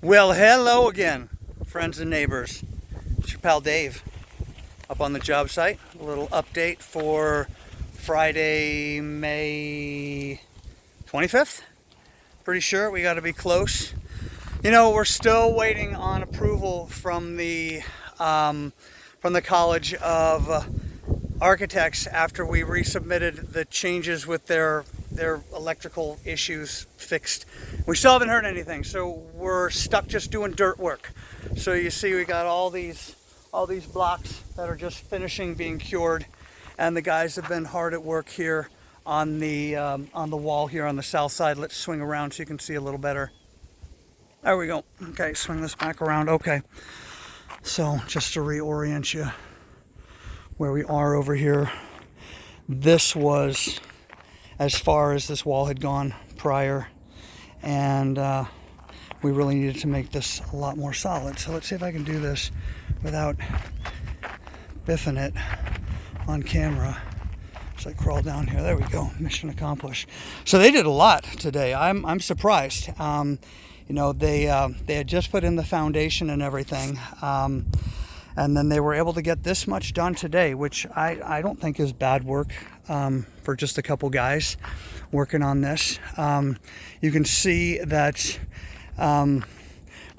Well, hello again, friends and neighbors. It's your pal Dave up on the job site. A little update for Friday, May 25th. Pretty sure we got to be close. You know, we're still waiting on approval from the College of Architects after we resubmitted the changes with their electrical issues fixed. We still haven't heard anything, so we're stuck just doing dirt work. So you see we got all these blocks that are just finishing being cured, and the guys have been hard at work here on the wall here on the south side. Let's swing around so you can see a little better. There we go. Okay, swing this back around. Okay, so just to reorient you where we are over here, this was as far as this wall had gone prior, and we really needed to make this a lot more solid. So let's see if I can do this without biffing it on camera. So I crawl down here. There we go. Mission accomplished. So they did a lot today. I'm surprised. You know, they had just put in the foundation and everything. And then they were able to get this much done today, which I don't think is bad work for just a couple guys working on this. You can see that kind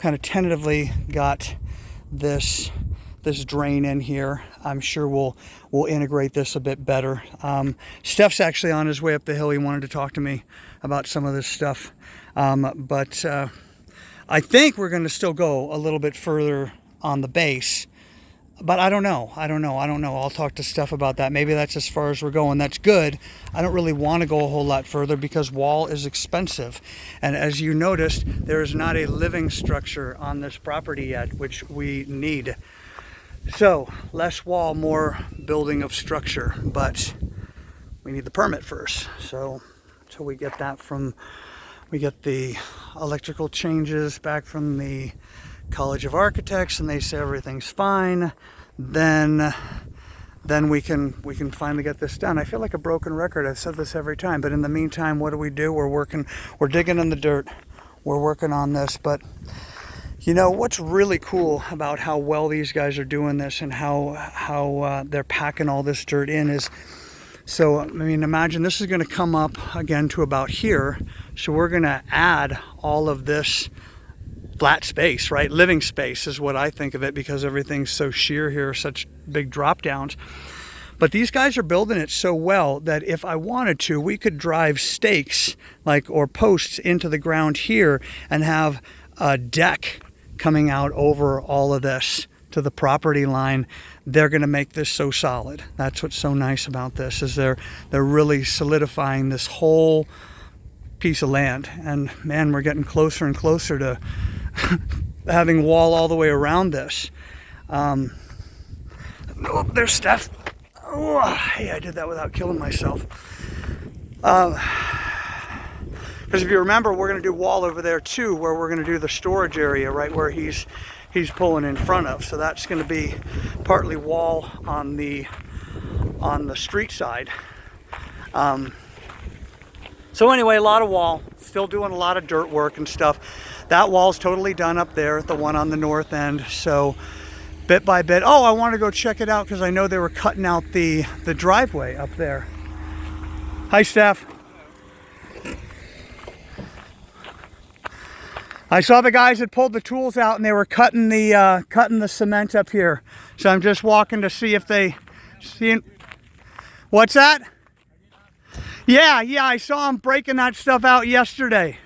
of tentatively got this drain in here. I'm sure we'll integrate this a bit better. Steph's actually on his way up the hill. He wanted to talk to me about some of this stuff. But I think we're going to still go a little bit further on the base. But I don't know. I'll talk to Steph about that. Maybe that's as far as we're going. That's good. I don't really want to go a whole lot further because wall is expensive. And as you noticed, there is not a living structure on this property yet, which we need. So less wall, more building of structure. But we need the permit first. So until we get that we get the electrical changes back from the College of Architects and they say everything's fine, then we can finally get this done. I feel like a broken record. I've said this every time, but in the meantime, what do? We're digging in the dirt. We're working on this. But you know what's really cool about how well these guys are doing this and how they're packing all this dirt in is, so I mean, imagine this is going to come up again to about here. So we're going to add all of this flat space, right? Living space is what I think of it, because everything's so sheer here, such big drop downs. But these guys are building it so well that if I wanted to, we could drive stakes or posts into the ground here and have a deck coming out over all of this to the property line. They're going to make this so solid. That's what's so nice about this, is they're really solidifying this whole piece of land. And man, we're getting closer and closer to having wall all the way around this. Oh, there's Steph. Oh, hey, I did that without killing myself. Because if you remember, we're going to do wall over there too, where we're going to do the storage area right where he's pulling in front of. So that's going to be partly wall on the street side. So anyway, a lot of wall. Still doing a lot of dirt work and stuff. That wall's totally done up there, the one on the north end. So bit by bit. Oh, I want to go check it out because I know they were cutting out the driveway up there. Hi, Steph. I saw the guys had pulled the tools out and they were cutting the cement up here. So I'm just walking to see if they see. What's that? Yeah, I saw them breaking that stuff out yesterday.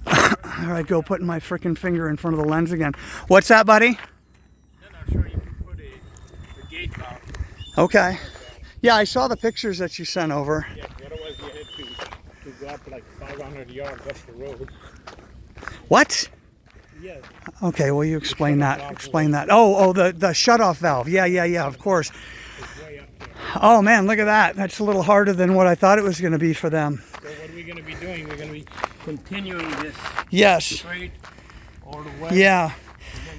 All right, go putting my freaking finger in front of the lens again. What's that, buddy? Then I'll show you can put a gate valve. Okay. Yeah, I saw the pictures that you sent over. Yeah, otherwise you had to go up like 500 yards off the road. What? Yes. Okay, well, you explain that. Explain that. Oh, the shut-off valve. Yeah, of course. It's way up there. Oh, man, look at that. That's a little harder than what I thought it was going to be for them. So what are we going to be doing? We're going to be continuing this straight all the way. Yeah.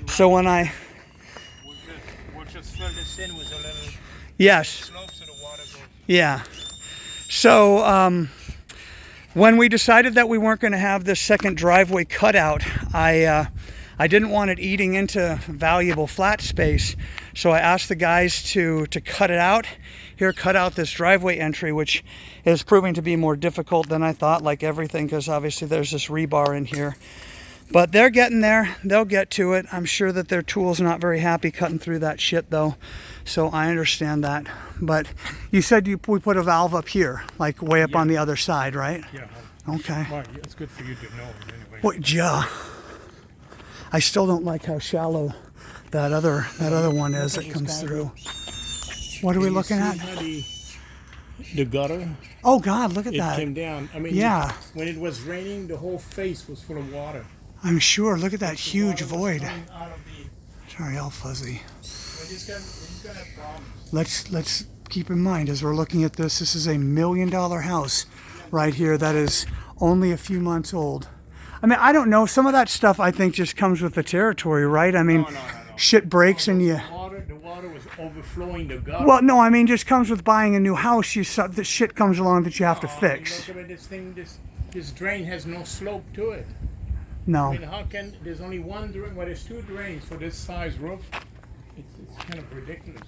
So when we'll just fill this in with a little yes. slope so the water goes. Yeah. So When we decided that we weren't going to have this second driveway cutout, I didn't want it eating into valuable flat space, so I asked the guys to cut it out. Here, cut out this driveway entry, which is proving to be more difficult than I thought, like everything, because obviously there's this rebar in here. But they're getting there. They'll get to it. I'm sure that their tool's not very happy cutting through that shit, though. So I understand that. But you said we put a valve up here, like way up on the other side, right? Yeah. Okay. Well, it's good for you to know anyway. What, yeah. I still don't like how shallow that other one is that comes through. What are we looking at? The gutter. Oh God, look at that. It came down. I mean, yeah. When it was raining, the whole face was full of water. I'm sure. Look at that huge void. Sorry, all fuzzy. Let's keep in mind as we're looking at this. This is a $1 million house right here that is only a few months old. I mean, I don't know. Some of that stuff I think just comes with the territory, right? I mean, no. Shit breaks and you. The water was overflowing the gutter. Well, no, I mean, just comes with buying a new house. The shit comes along that you have to fix. Look at this thing. This drain has no slope to it. No. I mean, how can there's only one drain? Well, there's two drains for this size roof. It's kind of ridiculous,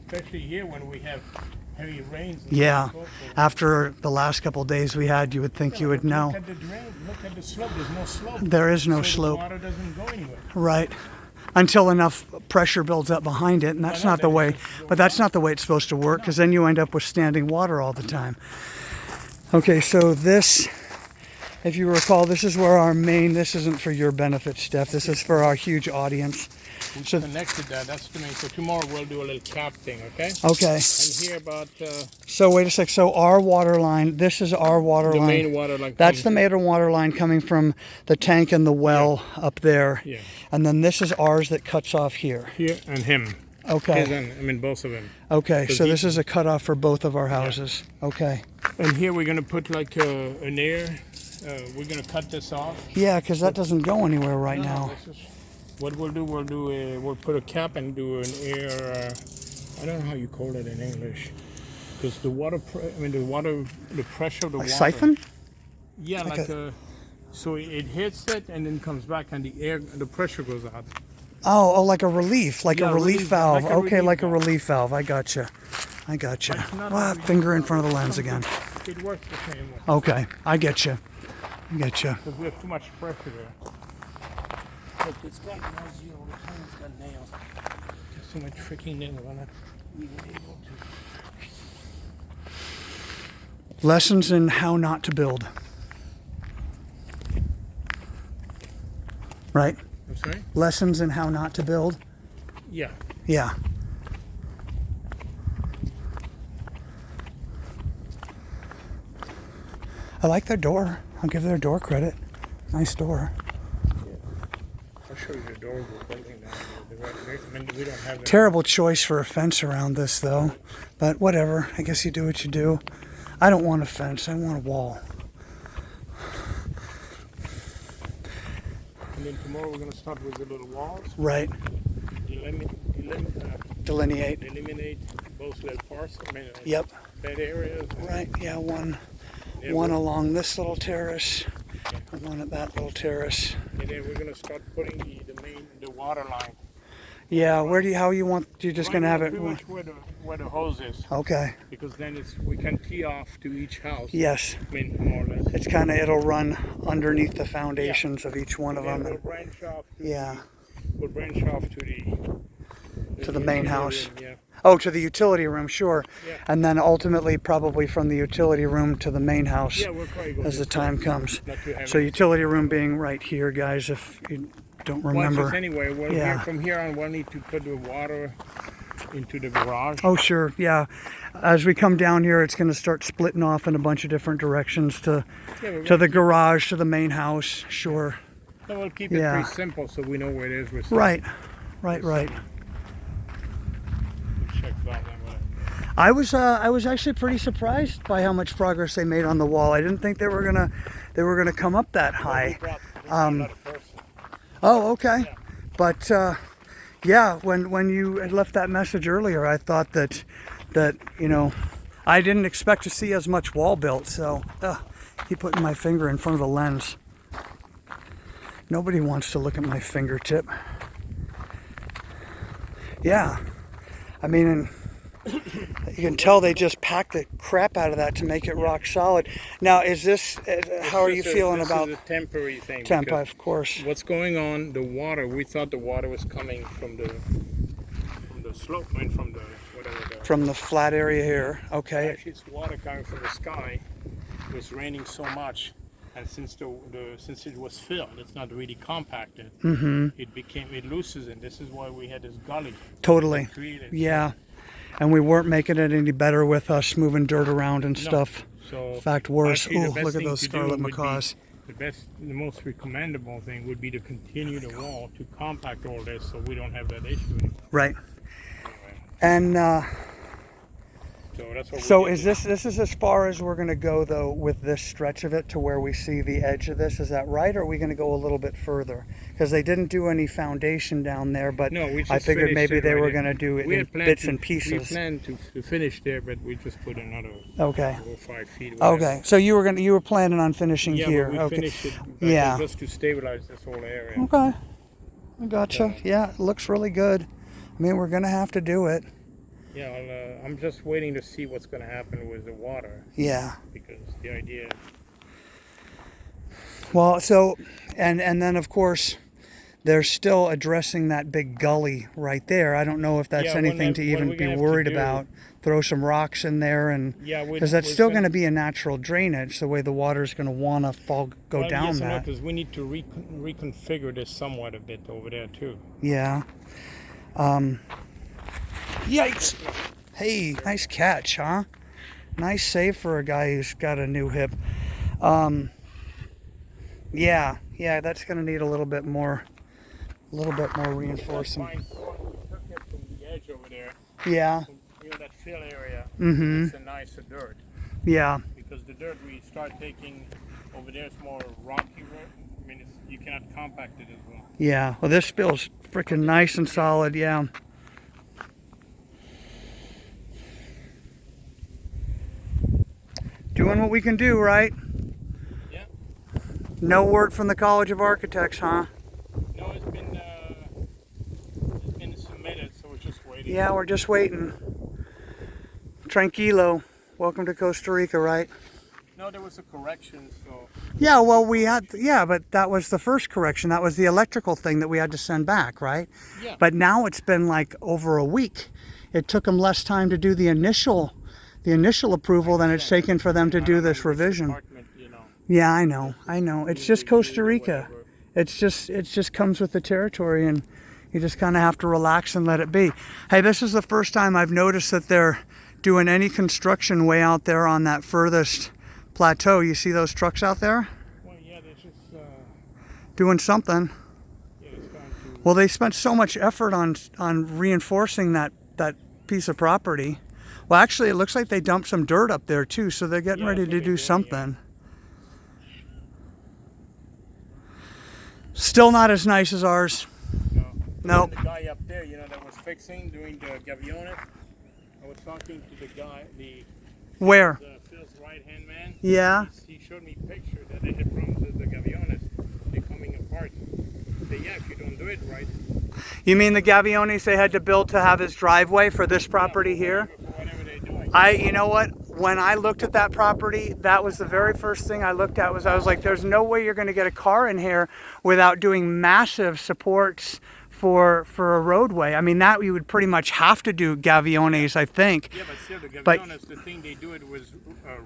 especially here when we have heavy rains. Yeah. After the last couple of days we had, you would think you would know. Look at the drain. Look at the slope. There's no slope. There is no so slope. The water doesn't go anywhere. Right. Until enough pressure builds up behind it, and that's not the way. But that's not the way it's supposed to work, because then you end up with standing water all the time. Okay, so this, if you recall, this is where our main. This isn't for your benefit, Steph. This is for our huge audience. We connected that. That's the main. So tomorrow we'll do a little cap thing, okay? Okay. And here about. So wait a sec. So our water line. This is our water line. The main water line. That's the main water line coming from the tank and the well up there. Yeah. And then this is ours that cuts off here. Here and him. Okay. I mean both of them. Okay. So this is a cutoff for both of our houses. Yeah. Okay. And here we're gonna put like an air. We're gonna cut this off. Yeah, because that doesn't go anywhere right now. What we'll do, we'll put a cap and do an air. I don't know how you call it in English, because the water, the pressure of the water. Siphon? Yeah, so it hits it and then comes back, and the pressure goes out. Oh, like a relief, a relief valve. Like a relief valve. I gotcha. Wow, finger in front of the lens again. It works the same way. Okay, I get you. Because we have too much pressure there. Look, it's got noisy all the time. It's got nails. There's so much freaking nails on it. We were able to. Lessons in how not to build. Right? I'm sorry? Lessons in how not to build. Yeah. Yeah. I like their door. I'll give their door credit. Nice door. I'll show you the door we're building now. We don't have Terrible choice for a fence around this, though. But whatever. I guess you do what you do. I don't want a fence. I want a wall. And then tomorrow we're going to start with the little walls. Right. Eliminate both little parts. Yep. Bed areas. Right. Yeah. One along this little terrace. And one at that little terrace. And then we're going to start putting the water line. Yeah, how you want, you're just going to have it? Pretty much where the hose is. Okay. Because then we can tee off to each house. Yes. I mean, more or less. It's it'll run underneath the foundations of each one of them. We'll branch off. We'll branch off to the main house. Room, yeah. Oh, to the utility room, sure. Yeah. And then ultimately probably from the utility room to the main house. Yeah, we'll probably go as the time comes. So So utility room being right here, guys, if you don't remember. Well, anyway, from here on we'll need to put the water into the garage. Oh, sure, yeah. As we come down here, it's going to start splitting off in a bunch of different directions to the garage, to the main house, sure. So we'll keep it pretty simple so we know where it is. Right. I was actually pretty surprised by how much progress they made on the wall. I didn't think they were gonna come up that high. Oh, okay. Yeah. But yeah, when you had left that message earlier, I thought that I didn't expect to see as much wall built. So Keep putting my finger in front of the lens. Nobody wants to look at my fingertip. Yeah. I mean, and you can tell they just packed the crap out of that to make it rock solid. Now, is this, how are you feeling about this is a temporary thing. temp, because of course. what's going on, the water, we thought the water was coming from the slope, I mean from the, whatever. From the flat area here, okay. Actually, it's water coming from the sky. It was raining so much, and since since it was filled, it's not really compacted. It looses, and this is why we had this gully. Totally. Created. Yeah. And we weren't making it any better with us moving dirt around and stuff. So in fact, worse. actually, Oh, look at those scarlet macaws. The most recommendable thing would be to continue the wall to compact all this, so we don't have that issue anymore. Right. Anyway, And so that's what. so is this is as far as we're going to go though with this stretch of it to where we see the edge of this? Is that right, or are we going to go a little bit further? Because they didn't do any foundation down there, but No, we just I figured maybe finished it they right were there. going to do it We in had planned bits to- and We pieces. planned to finish there, but we just put another Okay. 4 or 5 feet. whatever. Okay. So you were planning on finishing Yeah, here. but we Okay. finished it Yeah. just to stabilize this whole area. Okay. I gotcha. Yeah, it looks really good. I mean, we're going to have to do it. Yeah, I'm just waiting to see what's going to happen with the water, Yeah. because the idea. Well, so, and then of course, they're still addressing that big gully right there. I don't know if that's Yeah, when anything that- to what even we're be gonna have to worried do- about. Throw some rocks in there, and Yeah, because that's still going to be a natural drainage. The way the water's going to want to go down yes, that. because we need to reconfigure this somewhat a bit over there too. Yeah. Yikes! Hey, nice catch, huh? Nice save for a guy who's got a new hip. Yeah, that's going to need a little bit more reinforcement. Fine corn, we took it from the edge over there, Yeah. from, that fill area. Mm-hmm. It's a nicer dirt, Yeah. because the dirt we start taking over there is more rocky. I mean, you cannot compact it as well. Yeah. Well, this feels freaking nice and solid. Yeah. Doing what we can do, right? Yeah. No word from the College of Architects, huh? No, it's been submitted, so we're just waiting. Yeah, we're just waiting. Tranquilo. Welcome to Costa Rica, right? No, there was a correction, so. Yeah, well, but that was the first correction. That was the electrical thing that we had to send back, right? Yeah. But now it's been like over a week. It took them less time to do the initial approval than it's taken for them to do this revision. Department, you know. Yeah, I know. It's just Costa Rica. It just comes with the territory, and you just kind of have to relax and let it be. Hey, this is the first time I've noticed that they're doing any construction way out there on that furthest plateau. You see those trucks out there? Well, yeah, they're just Doing something. it's going to. Well, they spent so much effort on reinforcing that piece of property. Well, actually, it looks like they dumped some dirt up there too, so they're getting Yeah, ready that's to what do they're doing, something. Still not as nice as ours. No. Nope. The guy up there, that was doing the gaviones. I was talking to the guy, Where? Phil's right-hand man. Yeah. He showed me picture that they had problems with the gaviones. They're coming apart. Say, yeah, if you don't do it right. You mean the Gaviones they had to build to have his driveway for this property here? Whatever they're doing. You know what? When I looked at that property, that was the very first thing I looked at. I was like, there's no way you're going to get a car in here without doing massive supports for a roadway. I mean, that you would pretty much have to do Gaviones, I think. Yeah, but still, the But- gaviones, the thing they do it with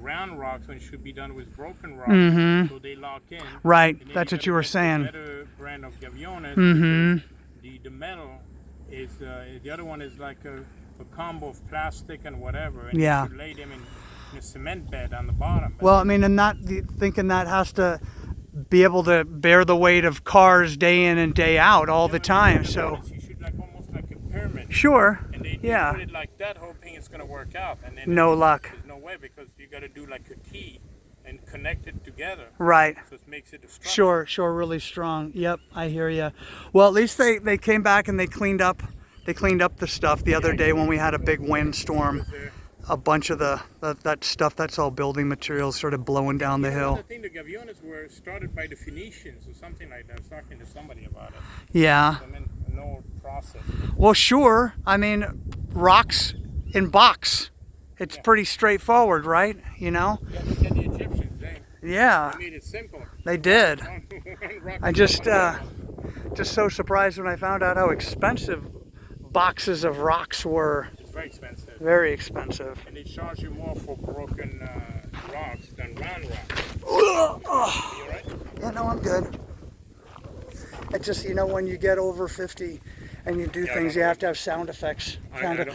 round rocks when it should be done with broken rocks. Mhm. So they lock in. Right, And then that's you what you gotta were get the saying. better brand of gaviones. Mhm. because The metal is the other one is like a combo of plastic and whatever. And Yeah. you should lay them in a cement bed on the bottom. But Well, I mean, and thinking that has to be able to bear the weight of cars day in and day out all the time. So you should almost like a pyramid. sure, And they yeah. put it like that, hoping it's gonna work out. And then No luck. There's no way, because you got to do like a key and connect it together. Right. So it makes it a structure. Sure, really strong. Yep, I hear you. Well, at least they came back and they cleaned up the stuff the other day when we had a big windstorm. a bunch of that stuff, that's all building materials sort of blowing down the hill. I think the gaviones were started by the Phoenicians or something like that. I was talking to somebody about it. Yeah. I mean, no process. Well, sure. I mean, rocks in box. It's pretty straightforward, right? You know? Yeah, look at the Egyptians. They made it simple. They did. One rock I just so surprised when I found out how expensive boxes of rocks were. It's very expensive. Very expensive. And they charge you more for broken rocks than round rocks. Are you alright? Yeah, no, I'm good. It's just, you know, when you get over 50 and you do things, you have to have sound effects. Kind of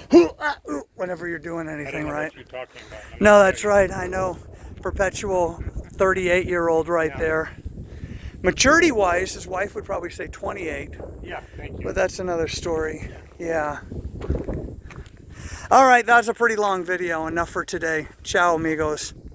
whenever you're doing anything, right? What you're talking about. No, that's right. I know. Perpetual 38-year-old right there. Maturity-wise, his wife would probably say 28. Yeah, thank you. But that's another story. Yeah. All right, that's a pretty long video. Enough for today. Ciao, amigos.